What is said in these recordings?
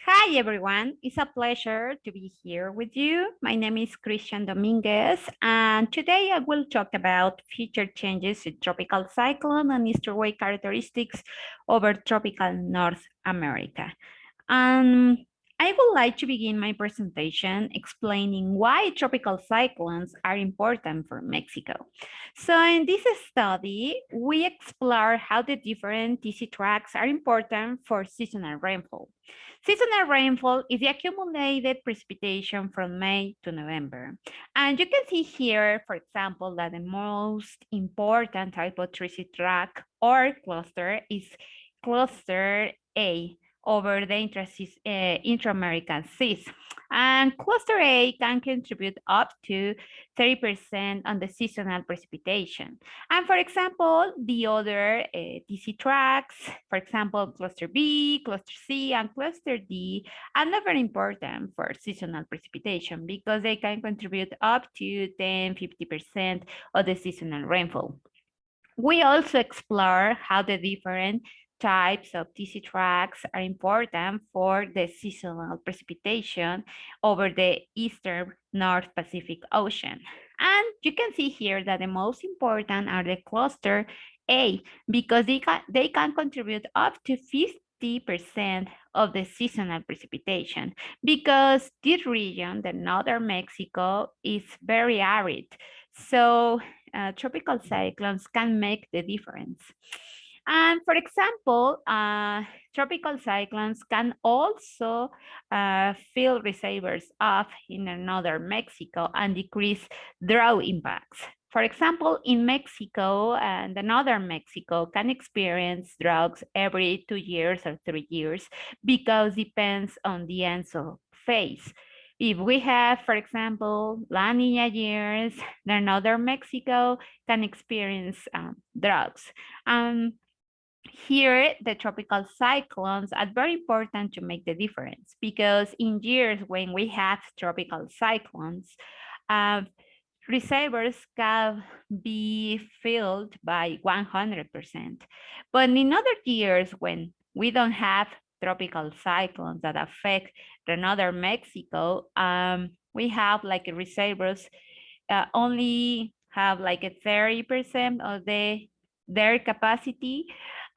Hi, everyone. It's a pleasure to be here with you. My name is Christian Dominguez, and today I will talk about future changes in tropical cyclone and easterly characteristics over tropical North America. Um, I would like to begin my presentation explaining why tropical cyclones are important for Mexico. So in this study, we explore how the different TC tracks are important for seasonal rainfall. Seasonal rainfall is the accumulated precipitation from May to November. And you can see here, for example, that the most important type of TC track or cluster is cluster A, over the intra-American seas. And cluster A can contribute up to 30% on the seasonal precipitation. And for example, the other TC tracks, for example, cluster B, cluster C, and cluster D, are not very important for seasonal precipitation because they can contribute up to 10-50% of the seasonal rainfall. We also explore how the different types of TC tracks are important for the seasonal precipitation over the eastern North Pacific Ocean. And you can see here that the most important are the cluster A because they can contribute up to 50% of the seasonal precipitation because this region, the northern Mexico, is very arid. So tropical cyclones can make the difference. And for example, tropical cyclones can also fill reservoirs up in another Mexico and decrease drought impacts. For example, in Mexico and another Mexico can experience droughts every 2 years or 3 years because depends on the ENSO phase. If we have, for example, La Nina years, then another Mexico can experience droughts. Here, the tropical cyclones are very important to make the difference because in years when we have tropical cyclones, reservoirs can be filled by 100%. But in other years when we don't have tropical cyclones that affect the northern Mexico, we have like reservoirs only have like a 30% of their capacity.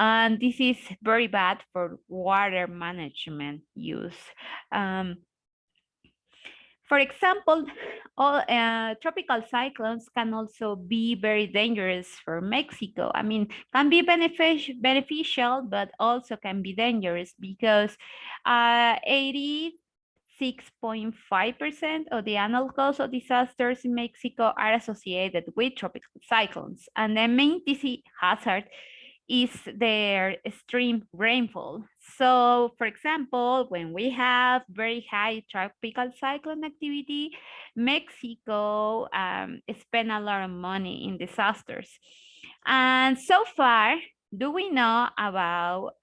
And this is very bad for water management use. For example, all tropical cyclones can also be very dangerous for Mexico. I mean, can be beneficial, but also can be dangerous because 86.5% of the annual cause of disasters in Mexico are associated with tropical cyclones. And the main TC hazard is their extreme rainfall. So, for example, when we have very high tropical cyclone activity, Mexico spend a lot of money in disasters. And so far, do we know about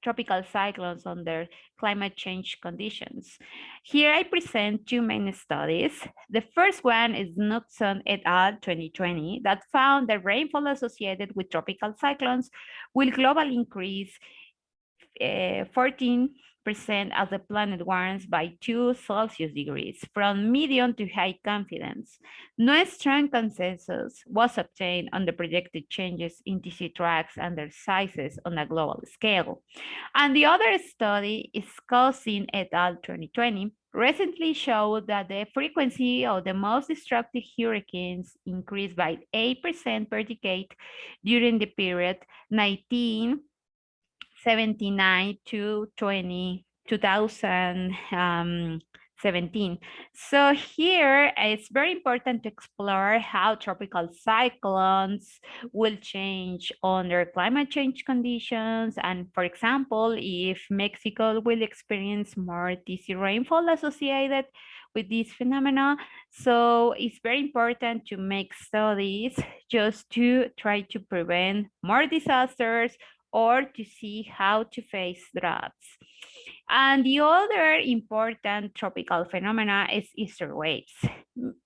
tropical cyclones under climate change conditions? Here I present two main studies. The first one is Knudson et al. 2020 that found that rainfall associated with tropical cyclones will globally increase 14% as the planet warms by 2 Celsius degrees from medium to high confidence. No strong consensus was obtained on the projected changes in TC tracks and their sizes on a global scale. And the other study is Cousin et al. 2020 recently showed that the frequency of the most destructive hurricanes increased by 8% per decade during the period 1979 to 2017. So here it's very important to explore how tropical cyclones will change under climate change conditions. And for example, if Mexico will experience more TC rainfall associated with this phenomena. So it's very important to make studies just to try to prevent more disasters or to see how to face droughts. And the other important tropical phenomena is Easter waves.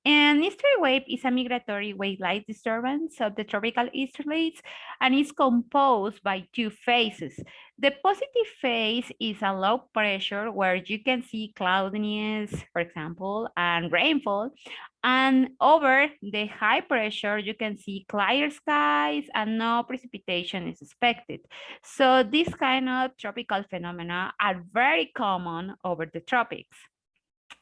An easterly wave is a migratory wave-like disturbance of the tropical easterlies and is composed by two phases. The positive phase is a low pressure where you can see cloudiness, for example, and rainfall. And over the high pressure, you can see clear skies and no precipitation is expected. So these kind of tropical phenomena are very common over the tropics.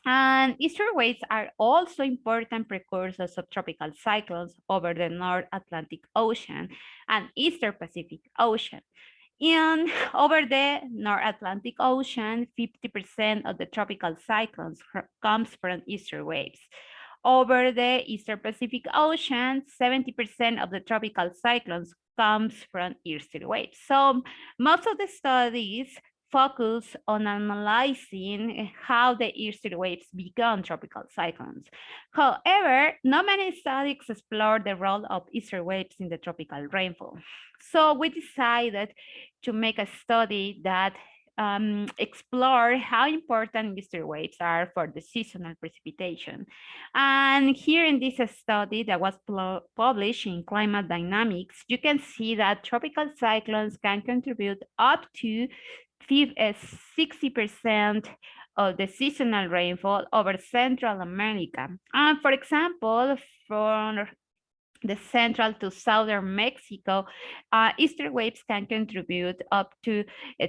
And easter waves are also important precursors of tropical cyclones over the North Atlantic Ocean and Eastern Pacific Ocean. And over the North Atlantic Ocean, 50% of the tropical cyclones comes from easter waves. Over the Eastern Pacific Ocean, 70% of the tropical cyclones comes from easter waves. So most of the studies focus on analyzing how the easter waves become tropical cyclones. However, not many studies explore the role of easter waves in the tropical rainfall. So we decided to make a study that explore how important easter waves are for the seasonal precipitation. And here in this study that was published in Climate Dynamics, you can see that tropical cyclones can contribute up to 60% of the seasonal rainfall over Central America. And for example, for the central to southern Mexico, easter waves can contribute up to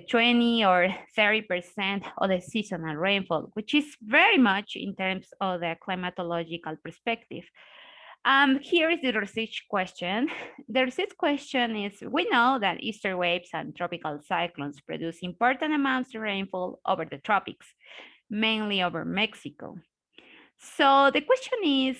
20 or 30% of the seasonal rainfall, which is very much in terms of the climatological perspective. Here is the research question. The research question is, we know that easter waves and tropical cyclones produce important amounts of rainfall over the tropics, mainly over Mexico. So the question is,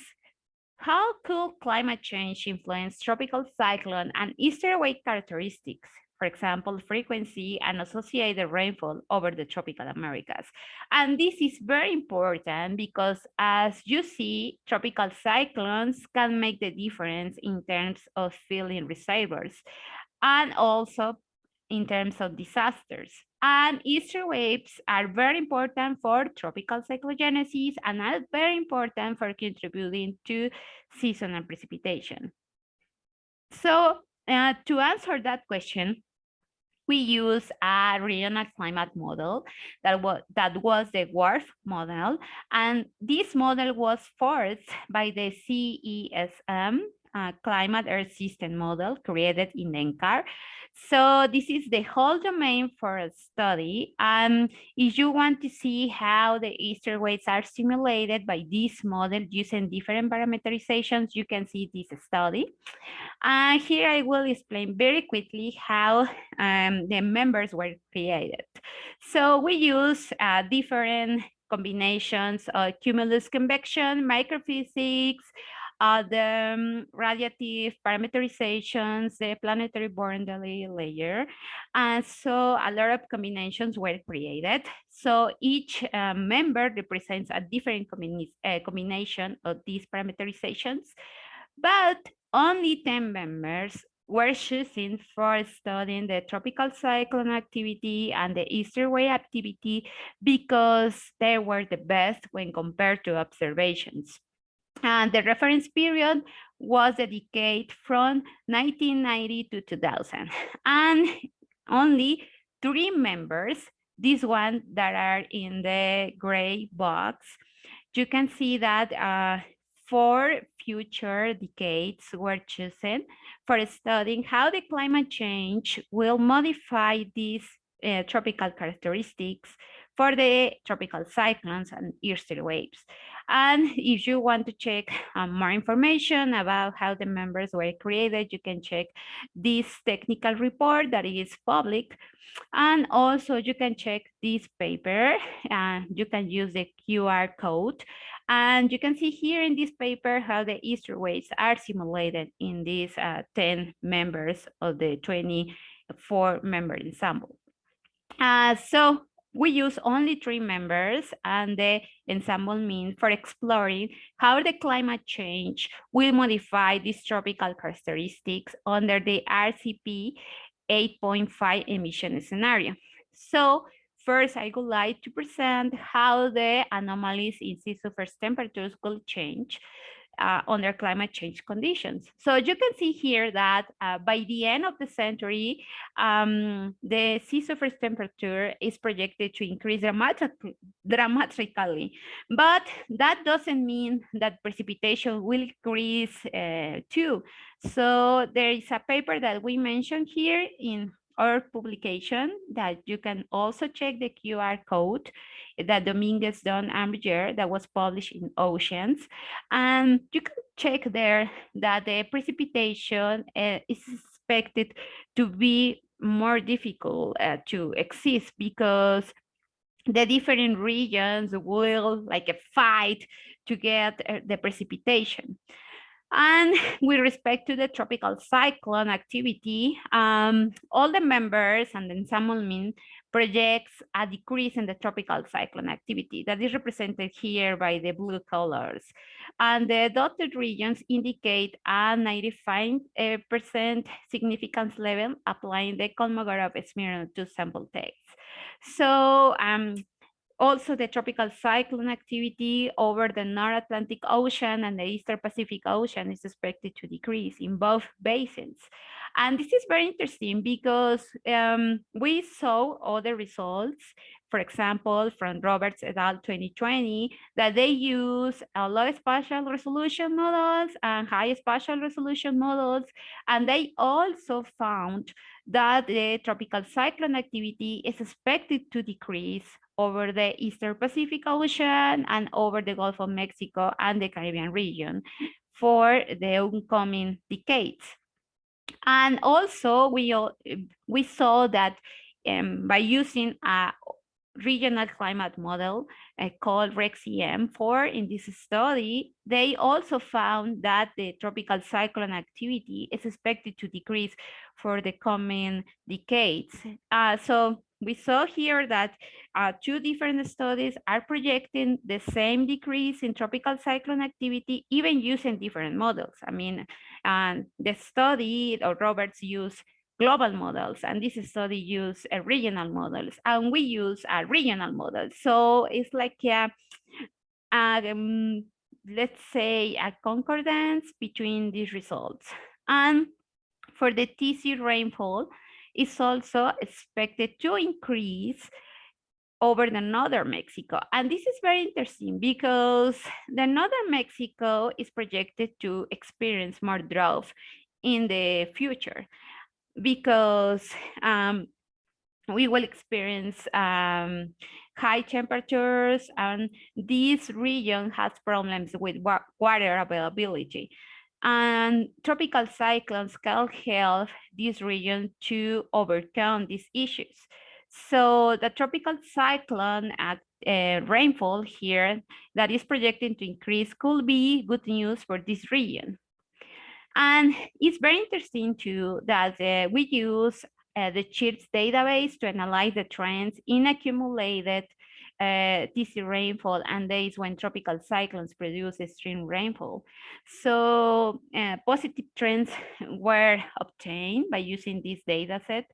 how could climate change influence tropical cyclone and easter wave characteristics? For example, frequency and associated rainfall over the tropical Americas. And this is very important because, as you see, tropical cyclones can make the difference in terms of filling reservoirs and also in terms of disasters. And easter waves are very important for tropical cyclogenesis and are very important for contributing to seasonal precipitation. So to answer that question, we use a regional climate model that was the WRF model. And this model was forced by the CESM, Climate Earth System model created in NCAR. So this is the whole domain for a study. If you want to see how the easter waves are simulated by this model using different parameterizations, you can see this study. And here I will explain very quickly how the members were created. So we use different combinations of cumulus convection, microphysics, the radiative parameterizations, the planetary boundary layer. And so a lot of combinations were created. So each member represents a different combination of these parameterizations, but only 10 members were chosen for studying the tropical cyclone activity and the easter wave activity because they were the best when compared to observations. And the reference period was a decade from 1990 to 2000. And only 3 members, these ones that are in the gray box, you can see that 4 future decades were chosen for studying how the climate change will modify these tropical characteristics for the tropical cyclones and easter waves. And if you want to check more information about how the members were created, you can check this technical report that is public. And also you can check this paper, and you can use the QR code. And you can see here in this paper how the easter waves are simulated in these 10 members of the 24 member ensemble. So we use only 3 members, and the ensemble means for exploring how the climate change will modify these tropical characteristics under the RCP 8.5 emission scenario. So first, I would like to present how the anomalies in sea surface temperatures will change under climate change conditions. So you can see here that by the end of the century, the sea surface temperature is projected to increase dramatically. But that doesn't mean that precipitation will increase too. So there is a paper that we mentioned here in our publication that you can also check the QR code that Dominguez done Amberger that was published in Oceans. And you can check there that the precipitation is expected to be more difficult to exist because the different regions will like fight to get the precipitation. And with respect to the tropical cyclone activity, all the members and the ensemble mean projects a decrease in the tropical cyclone activity that is represented here by the blue colors. And the dotted regions indicate a 95% significance level applying the Kolmogorov-Smirnov sample text. So also, the tropical cyclone activity over the North Atlantic Ocean and the Eastern Pacific Ocean is expected to decrease in both basins. And this is very interesting because we saw other results, for example, from Roberts et al. 2020, that they use low spatial resolution models and high spatial resolution models. And they also found that the tropical cyclone activity is expected to decrease over the Eastern Pacific Ocean and over the Gulf of Mexico and the Caribbean region for the upcoming decades. And also we saw that by using a regional climate model called REX-EM4 in this study, they also found that the tropical cyclone activity is expected to decrease for the coming decades. So we saw here that two different studies are projecting the same decrease in tropical cyclone activity, even using different models. I mean, the study or Roberts used global models, and this study use regional models, and we use a regional model. So it's like let's say a concordance between these results. And for the TC rainfall, is also expected to increase over the northern Mexico. And this is very interesting because the northern Mexico is projected to experience more drought in the future because we will experience high temperatures, and this region has problems with water availability. And tropical cyclones can help this region to overcome these issues. So the tropical cyclone rainfall here that is projected to increase could be good news for this region. And it's very interesting too that we use the CHIRS database to analyze the trends in accumulated TC rainfall and days when tropical cyclones produce extreme rainfall. So positive trends were obtained by using this data set.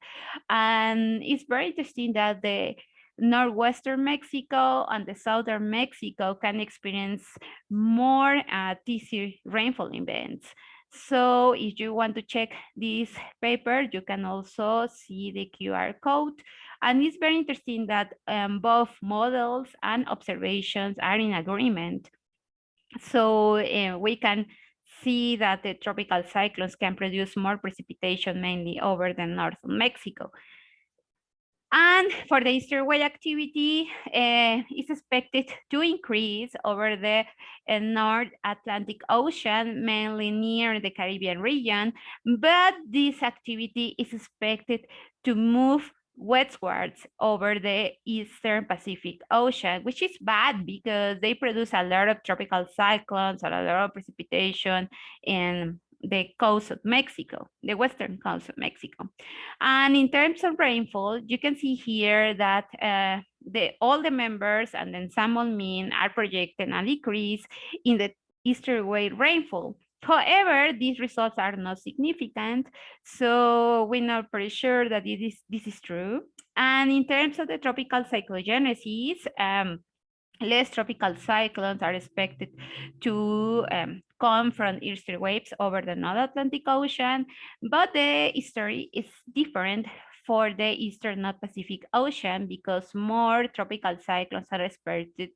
And it's very interesting that the northwestern Mexico and the southern Mexico can experience more TC rainfall events. So if you want to check this paper, you can also see the QR code. And it's very interesting that both models and observations are in agreement. So we can see that the tropical cyclones can produce more precipitation mainly over the north of Mexico. And for the easterly activity, is expected to increase over the North Atlantic Ocean, mainly near the Caribbean region, but this activity is expected to move westwards over the Eastern Pacific Ocean, which is bad because they produce a lot of tropical cyclones and a lot of precipitation in the coast of Mexico, the western coast of Mexico. And in terms of rainfall, you can see here that all the members and the ensemble mean are projecting a decrease in the easterly rainfall. However, these results are not significant, so we're not pretty sure that this is true. And in terms of the tropical cyclogenesis, less tropical cyclones are expected to come from easterly waves over the North Atlantic Ocean, but the story is different for the Eastern North Pacific Ocean because more tropical cyclones are expected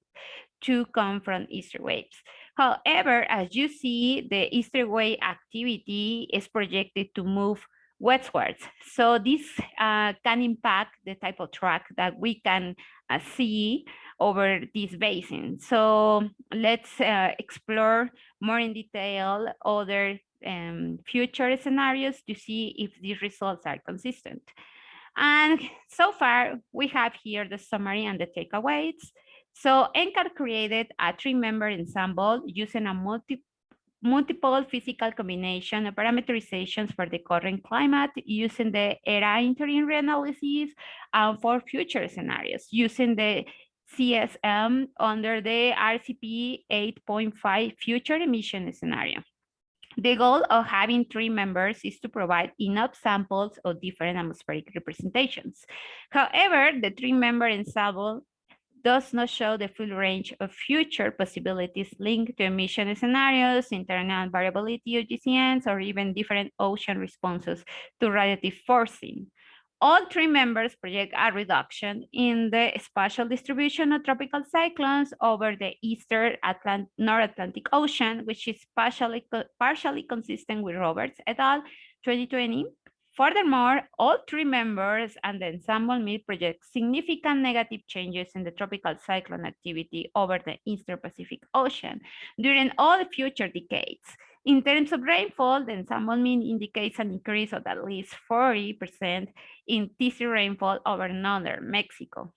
to come from easter waves. However, as you see, the easter wave activity is projected to move westwards. So this can impact the type of track that we can see over this basin. So let's explore more in detail other future scenarios to see if these results are consistent. And so far, we have here the summary and the takeaways. So NCAR created a three-member ensemble using a multiple physical combination of parameterizations for the current climate using the ERA interim reanalysis and for future scenarios using the CSM under the RCP 8.5 future emission scenario. The goal of having three members is to provide enough samples of different atmospheric representations. However, the three-member ensemble does not show the full range of future possibilities linked to emission scenarios, internal variability of GCNs, or even different ocean responses to radiative forcing. All three members project a reduction in the spatial distribution of tropical cyclones over the eastern North Atlantic Ocean, which is partially consistent with Roberts et al. 2020. Furthermore, all three members and the ensemble meet project significant negative changes in the tropical cyclone activity over the eastern Pacific Ocean during all future decades. In terms of rainfall, the ensemble mean indicates an increase of at least 40% in TC rainfall over northern Mexico.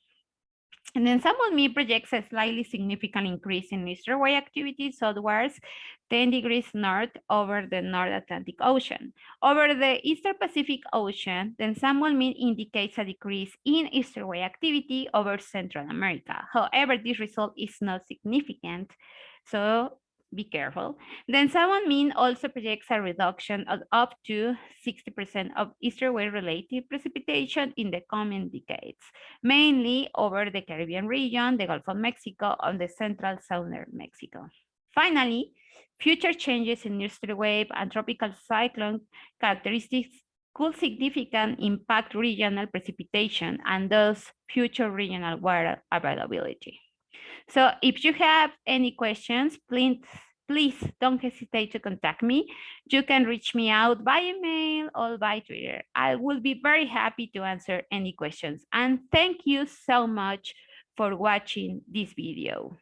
And then ensemble mean projects a slightly significant increase in easter wave activity southwards 10 degrees north over the North Atlantic Ocean. Over the Eastern Pacific Ocean, the ensemble mean indicates a decrease in easter wave activity over Central America. However, this result is not significant, so be careful. The ensemble mean also projects a reduction of up to 60% of easter wave related precipitation in the coming decades, mainly over the Caribbean region, the Gulf of Mexico, and the central southern Mexico. Finally, future changes in easterly wave and tropical cyclone characteristics could significantly impact regional precipitation and thus future regional water availability. So if you have any questions, please don't hesitate to contact me. You can reach me out by email or by Twitter. I will be very happy to answer any questions. And thank you so much for watching this video.